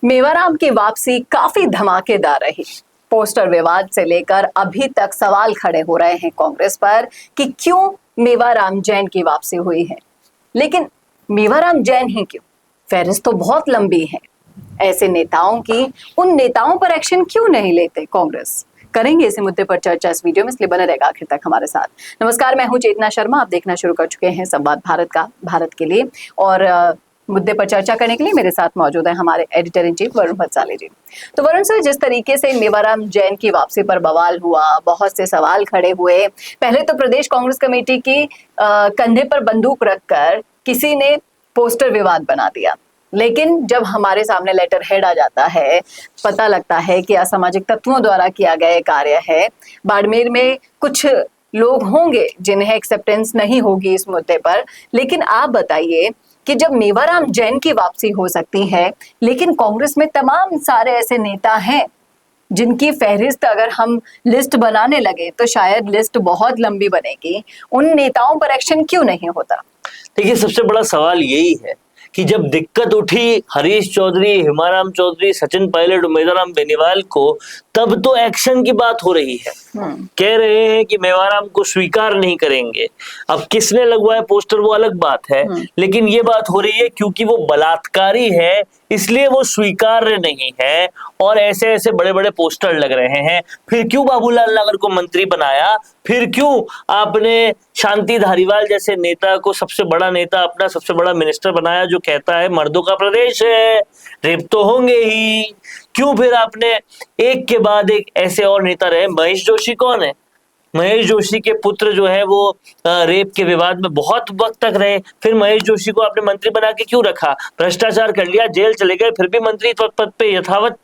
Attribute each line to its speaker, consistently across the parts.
Speaker 1: मेवाराम की वापसी काफी धमाकेदार रही। पोस्टर विवाद से लेकर अभी तक सवाल खड़े हो रहे हैं कांग्रेस पर कि क्यों मेवाराम जैन की वापसी हुई है। लेकिन मेवाराम जैन ही क्यों, फहरिस्त तो बहुत लंबी है। ऐसे नेताओं की उन नेताओं पर एक्शन क्यों नहीं लेते कांग्रेस? करेंगे इसी मुद्दे पर चर्चा इस वीडियो में, इसलिए बने रहेगा आखिर तक हमारे साथ। नमस्कार, मैं हूं चेतना शर्मा। आप देखना शुरू कर चुके हैं संवाद भारत का, भारत के लिए। और मुद्दे पर चर्चा करने के लिए मेरे साथ मौजूद है हमारे editor in chief Varun Bhansali ji. तो वरुण सर, जिस तरीके से मेवाराम जैन की वापसी पर बवाल हुआ, बहुत से सवाल खड़े हुए। पहले तो प्रदेश कांग्रेस कमेटी की कंधे पर बंदूक रखकर किसी ने पोस्टर विवाद बना दिया, लेकिन जब हमारे सामने लेटर हेड आ जाता है, पता लगता है कि असामाजिक तत्वों द्वारा किया गया कार्य है। बाड़मेर में कुछ लोग होंगे जिन्हें एक्सेप्टेंस नहीं होगी इस मुद्दे पर, लेकिन आप बताइए कि जब मेवाराम जैन की वापसी हो सकती है, लेकिन कांग्रेस में तमाम सारे ऐसे नेता हैं जिनकी फहरिस्त अगर हम लिस्ट बनाने लगे तो शायद लिस्ट बहुत लंबी बनेगी। उन नेताओं पर एक्शन क्यों नहीं होता?
Speaker 2: देखिए, सबसे बड़ा सवाल यही है कि जब दिक्कत उठी हरीश चौधरी, हेमाराम चौधरी, सचिन पायलट, मेवाराम बेनीवाल को, तब तो एक्शन की बात हो रही है। कह रहे हैं कि मेवाराम को स्वीकार नहीं करेंगे। अब किसने लगवाया पोस्टर वो अलग बात है, लेकिन ये बात हो रही है क्योंकि वो बलात्कारी है इसलिए वो स्वीकार्य नहीं है और ऐसे ऐसे बड़े बड़े पोस्टर लग रहे हैं। फिर क्यों बाबूलाल नगर को मंत्री बनाया? फिर क्यों आपने शांति धारीवाल जैसे नेता को सबसे बड़ा नेता, अपना सबसे बड़ा मिनिस्टर बनाया जो कहता है मर्दों का प्रदेश है, रेप तो होंगे ही? क्यों फिर आपने एक के बाद एक ऐसे और नेता रहे? महेश जोशी कौन है? महेश जोशी के पुत्र जो है वो रेप के विवाद में बहुत वक्त तक रहे। फिर महेश जोशी को आपने मंत्री बना के क्यों रखा? भ्रष्टाचार कर लिया, जेल चले गए, फिर भी मंत्री पद पे यथावत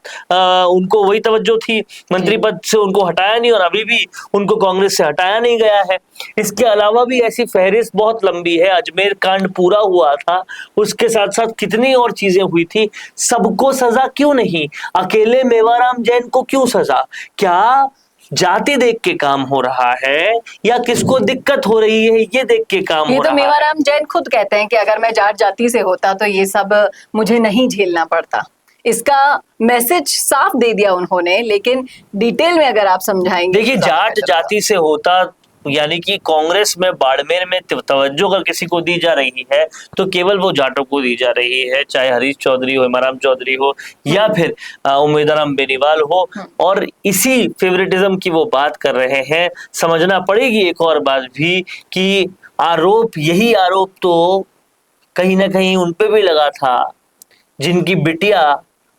Speaker 2: उनको वही तवज्जो थी, मंत्री पद से उनको हटाया नहीं और अभी भी उनको कांग्रेस से हटाया नहीं गया है। इसके अलावा भी ऐसी फहरिस्त बहुत लंबी है। अजमेर कांड पूरा हुआ था, उसके साथ साथ कितनी और चीजें हुई थी। सबको सजा क्यों नहीं? अकेले मेवाराम जैन को क्यों सजा? क्या जाति देख के काम हो रहा है या किसको दिक्कत हो रही है ये देख के काम हो रहा है?
Speaker 1: ये तो मेवाराम जैन खुद कहते हैं कि अगर मैं जाट जाति से होता तो ये सब मुझे नहीं झेलना पड़ता। इसका मैसेज साफ दे दिया उन्होंने, लेकिन डिटेल में अगर आप समझाएंगे।
Speaker 2: देखिए, जाट जाति से होता यानी कि कांग्रेस में बाड़मेर में तवज्जो अगर किसी को दी जा रही है तो केवल वो जाटों को दी जा रही है, चाहे हरीश चौधरी हो, हेमाराम चौधरी हो या फिर मेवाराम बेनीवाल हो। और इसी फेवरेटिज्म की वो बात कर रहे हैं। समझना पड़ेगी एक और बात भी कि यही आरोप तो कहीं ना कहीं उनपे भी लगा था जिनकी बिटिया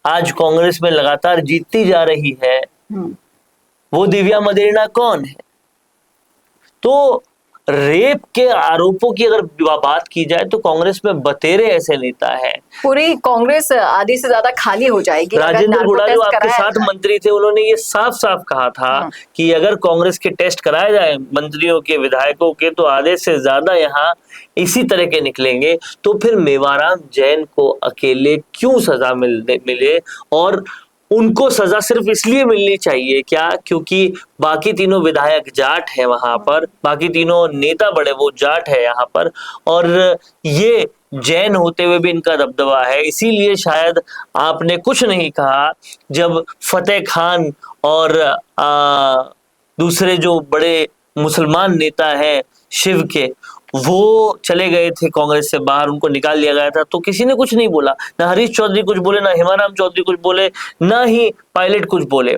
Speaker 2: आज कांग्रेस में लगातार जीतती जा रही है। वो दिव्या मदेरणा कौन है? तो रेप के आरोपों की अगर बात की जाए तो कांग्रेस में बतेरे ऐसे नेता है, पूरी
Speaker 1: कांग्रेस आधी से ज्यादा खाली हो जाएगी।
Speaker 2: राजेंद्र गुड़ा जो आपके साथ मंत्री थे, उन्होंने ये साफ साफ कहा था कि अगर कांग्रेस के टेस्ट कराए जाए मंत्रियों के, विधायकों के, तो आधे से ज्यादा यहाँ इसी तरह के निकलेंगे। तो फिर मेवाराम जैन को अकेले क्यों सजा मिले? और उनको सजा सिर्फ इसलिए मिलनी चाहिए क्या क्योंकि बाकी तीनों विधायक जाट है वहां पर, बाकी तीनों नेता बड़े वो जाट है यहाँ पर, और ये जैन होते हुए भी इनका दबदबा है। इसीलिए शायद आपने कुछ नहीं कहा जब फतेह खान और दूसरे जो बड़े मुसलमान नेता हैं शिव के, वो चले गए थे कांग्रेस से बाहर, उनको निकाल लिया गया था, तो किसी ने कुछ नहीं बोला। ना हरीश चौधरी कुछ बोले, ना हेमाराम चौधरी कुछ बोले, ना ही पायलट कुछ बोले।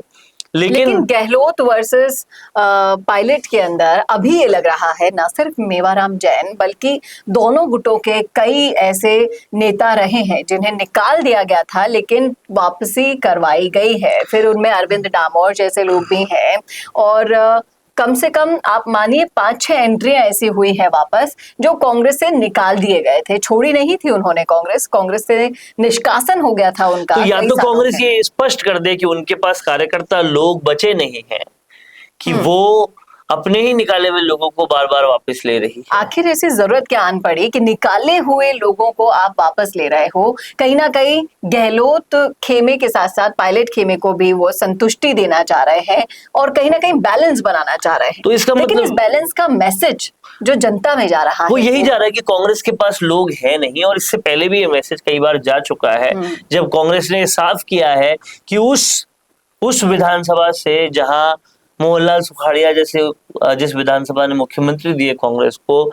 Speaker 1: लेकिन गहलोत वर्सेस पायलट के अंदर अभी ये लग रहा है ना सिर्फ मेवाराम जैन बल्कि दोनों गुटों के कई ऐसे नेता रहे हैं जिन्हें निकाल दिया गया था लेकिन वापसी करवाई गई है। फिर उनमें अरविंद डामोर जैसे लोग भी हैं और कम से कम आप मानिए 5-6 एंट्रियां ऐसी हुई हैं वापस जो कांग्रेस से निकाल दिए गए थे। छोड़ी नहीं थी उन्होंने कांग्रेस से निष्कासन हो गया था उनका।
Speaker 2: तो या तो कांग्रेस ये स्पष्ट कर दे कि उनके पास कार्यकर्ता लोग बचे नहीं हैं कि वो अपने ही निकाले हुए लोगों को बार बार वापस ले रही है।
Speaker 1: आखिर ऐसी जरूरत क्या आन पड़ी कि निकाले हुए लोगों को आप वापस ले रहे हो? कहीं ना कहीं गहलोत खेमे के साथ साथ पायलट खेमे को भी वो संतुष्टि देना चाह रहे हैं और कहीं ना कहीं बैलेंस बनाना चाह रहे हैं।
Speaker 2: तो इसका
Speaker 1: लेकिन इस
Speaker 2: मतलब
Speaker 1: बैलेंस का मैसेज जो जनता में जा रहा
Speaker 2: वो
Speaker 1: है
Speaker 2: यही जा रहा है कि कांग्रेस के पास लोग हैं नहीं, और इससे पहले भी ये मैसेज कई बार जा चुका है जब कांग्रेस ने साफ किया है कि उस विधानसभा से जहां मोहनलाल सुखाड़िया जैसे जिस विधानसभा ने मुख्यमंत्री दिए कांग्रेस को,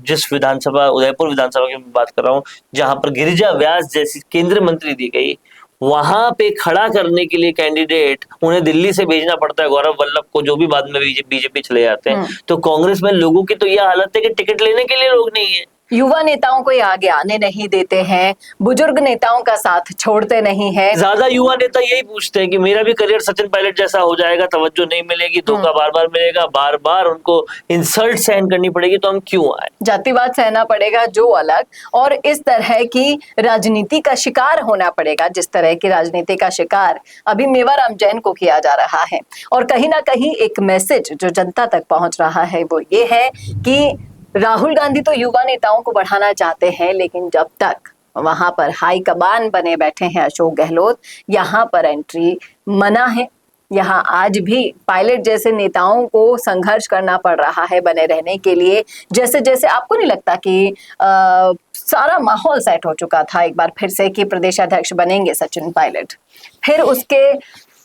Speaker 2: जिस विधानसभा उदयपुर विधानसभा की बात कर रहा हूँ, जहां पर गिरिजा व्यास जैसी केंद्रीय मंत्री दी गई, वहां पे खड़ा करने के लिए कैंडिडेट उन्हें दिल्ली से भेजना पड़ता है, गौरव वल्लभ को, जो भी बाद में बीजेपी चले जाते हैं। तो कांग्रेस में लोगों की तो यह हालत है कि टिकट लेने के लिए लोग नहीं है।
Speaker 1: युवा नेताओं को ये आगे आने नहीं देते हैं, बुजुर्ग नेताओं का साथ छोड़ते नहीं है।
Speaker 2: ज्यादा युवा नेता यही पूछते हैं कि मेरा भी करियर सचिन पायलट जैसा हो जाएगा, तवज्जो नहीं मिलेगी, धोखा बार बार मिलेगा, बार बार उनको इंसल्ट सहन करनी पड़ेगी, तो हम क्यों आए?
Speaker 1: जातिवाद सहना पड़ेगा जो अलग, और इस तरह की राजनीति का शिकार होना पड़ेगा जिस तरह की राजनीति का शिकार अभी मेवाराम जैन को किया जा रहा है। और कहीं ना कहीं एक मैसेज जो जनता तक पहुंच रहा है वो ये है कि राहुल गांधी तो युवा नेताओं को बढ़ाना चाहते हैं, लेकिन जब तक वहां पर हाई कमान बने बैठे हैं अशोक गहलोत, यहाँ पर एंट्री मना है। यहाँ आज भी पायलट जैसे नेताओं को संघर्ष करना पड़ रहा है बने रहने के लिए। जैसे जैसे आपको नहीं लगता कि सारा माहौल सेट हो चुका था एक बार फिर से कि प्रदेश अध्यक्ष बनेंगे सचिन पायलट, फिर उसके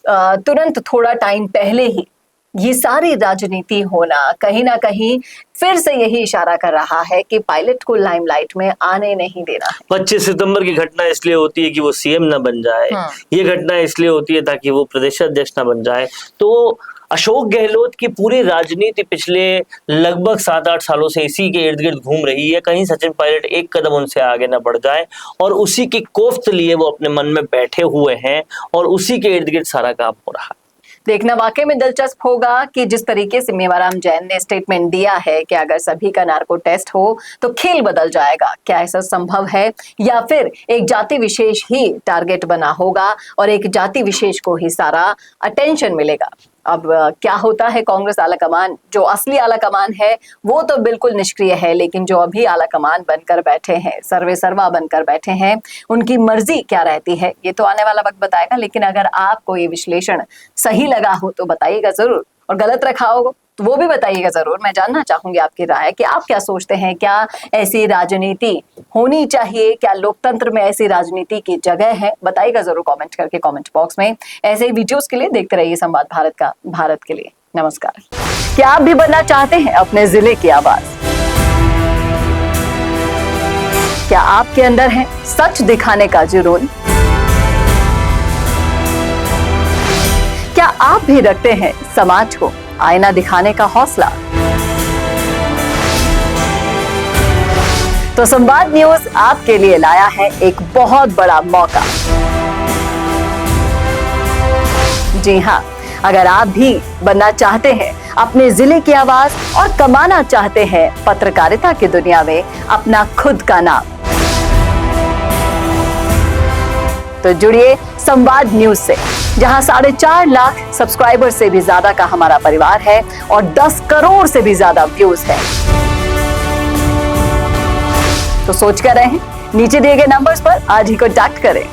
Speaker 1: तुरंत थोड़ा टाइम पहले ही ये सारी राजनीति होना कहीं ना कहीं फिर से यही इशारा कर रहा है कि पायलट को लाइमलाइट में आने नहीं देना है।
Speaker 2: 25 सितंबर की घटना इसलिए होती है कि वो सीएम ना बन जाए, ये घटना इसलिए होती है ताकि वो प्रदेश अध्यक्ष ना बन जाए। तो अशोक गहलोत की पूरी राजनीति पिछले लगभग 7-8 सालों से इसी के इर्द गिर्द घूम रही है, कहीं सचिन पायलट एक कदम उनसे आगे ना बढ़ जाए, और उसी की कोफ्त लिए वो अपने मन में बैठे हुए हैं और उसी के इर्द गिर्द सारा काम हो रहा है।
Speaker 1: देखना वाकई में दिलचस्प होगा कि जिस तरीके से मेवाराम जैन ने स्टेटमेंट दिया है कि अगर सभी का नार्को टेस्ट हो तो खेल बदल जाएगा, क्या ऐसा संभव है, या फिर एक जाति विशेष ही टारगेट बना होगा और एक जाति विशेष को ही सारा अटेंशन मिलेगा। अब क्या होता है, कांग्रेस आला कमान, जो असली आला कमान है वो तो बिल्कुल निष्क्रिय है, लेकिन जो अभी आला कमान बनकर बैठे हैं, सर्वे सर्वा बनकर बैठे हैं, उनकी मर्जी क्या रहती है ये तो आने वाला वक्त बताएगा। लेकिन अगर आपको ये विश्लेषण सही लगा हो तो बताइएगा जरूर, और गलत रखा हो तो वो भी बताइएगा जरूर। मैं जानना चाहूंगी आपकी राय कि आप क्या सोचते हैं, क्या ऐसी राजनीति होनी चाहिए, क्या लोकतंत्र में ऐसी राजनीति की जगह है? बताइएगा जरूर कमेंट करके कमेंट बॉक्स में। ऐसे ही वीडियोस के लिए देखते रहिए संवाद भारत का, भारत के लिए नमस्कार। क्या आप भी बनना चाहते हैं अपने जिले की आवाज? क्या आपके अंदर है सच दिखाने का जुनून? क्या आप भी रखते हैं समाज को आईना दिखाने का हौसला? तो संवाद न्यूज आपके लिए लाया है एक बहुत बड़ा मौका। जी हां, अगर आप भी बनना चाहते हैं अपने जिले की आवाज और कमाना चाहते हैं पत्रकारिता की दुनिया में अपना खुद का नाम, तो जुड़िए संवाद न्यूज से, जहां 4.5 लाख सब्सक्राइबर से भी ज्यादा का हमारा परिवार है और 10 करोड़ से भी ज्यादा व्यूज है। तो सोच कर रहें, नीचे दिए गए नंबर्स पर आज ही कॉन्टैक्ट करें।